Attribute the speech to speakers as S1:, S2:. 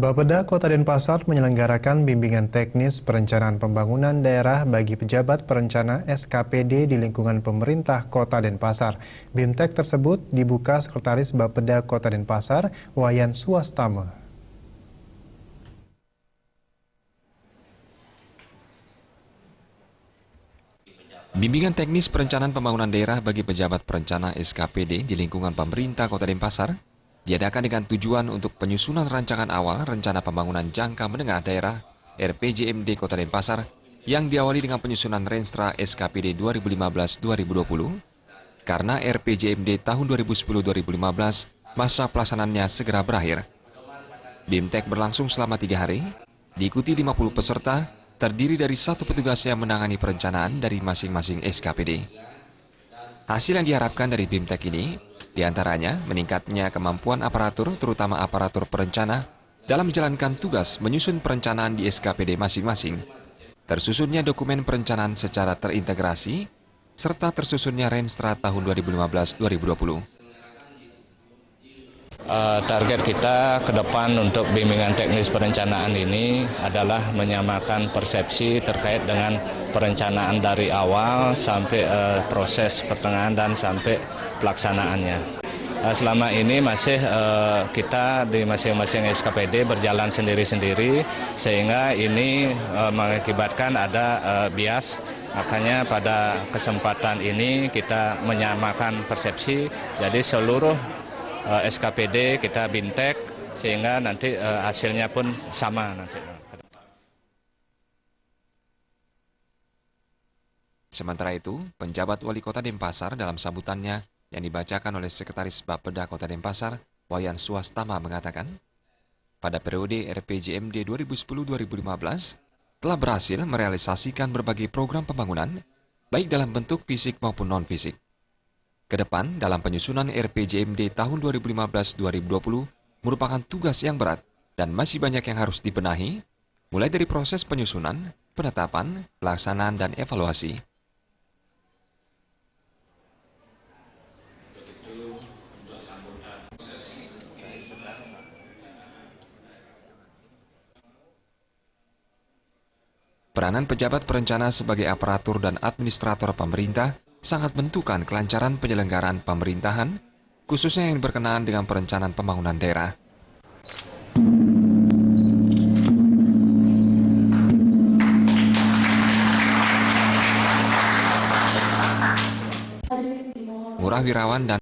S1: Bapeda Kota Denpasar menyelenggarakan bimbingan teknis perencanaan pembangunan daerah bagi pejabat perencana SKPD di lingkungan pemerintah Kota Denpasar. BIMTEK tersebut dibuka Sekretaris Bapeda Kota Denpasar, Wayan Suwastama.
S2: Bimbingan teknis perencanaan pembangunan daerah bagi pejabat perencana SKPD di lingkungan pemerintah Kota Denpasar diadakan dengan tujuan untuk penyusunan rancangan awal rencana pembangunan jangka menengah daerah RPJMD Kota Denpasar yang diawali dengan penyusunan Renstra SKPD 2015-2020 karena RPJMD tahun 2010-2015 masa pelaksanaannya segera berakhir. BIMTEK berlangsung selama 3 hari, diikuti 50 peserta, terdiri dari 1 petugas yang menangani perencanaan dari masing-masing SKPD. Hasil yang diharapkan dari BIMTEK ini diantaranya meningkatnya kemampuan aparatur, terutama aparatur perencana, dalam menjalankan tugas menyusun perencanaan di SKPD masing-masing, tersusunnya dokumen perencanaan secara terintegrasi, serta tersusunnya Renstra tahun 2015-2020.
S3: Target kita ke depan untuk bimbingan teknis perencanaan ini adalah menyamakan persepsi terkait dengan perencanaan dari awal sampai proses pertengahan dan sampai pelaksanaannya. Selama ini masih kita di masing-masing SKPD berjalan sendiri-sendiri sehingga ini mengakibatkan ada bias. Makanya pada kesempatan ini kita menyamakan persepsi, jadi seluruh SKPD kita BIMTEK sehingga nanti hasilnya pun sama nanti.
S2: Sementara itu, penjabat Wali Kota Denpasar dalam sambutannya yang dibacakan oleh Sekretaris Bapeda Kota Denpasar, Wayan Suwastama mengatakan, pada periode RPJMD 2010-2015 telah berhasil merealisasikan berbagai program pembangunan, baik dalam bentuk fisik maupun non-fisik. Kedepan, dalam penyusunan RPJMD tahun 2015-2020 merupakan tugas yang berat dan masih banyak yang harus dibenahi, mulai dari proses penyusunan, penetapan, pelaksanaan, dan evaluasi. Peranan pejabat perencana sebagai aparatur dan administrator pemerintah sangat menentukan kelancaran penyelenggaraan pemerintahan, khususnya yang berkenaan dengan perencanaan pembangunan daerah. Ngurah Wirawan dan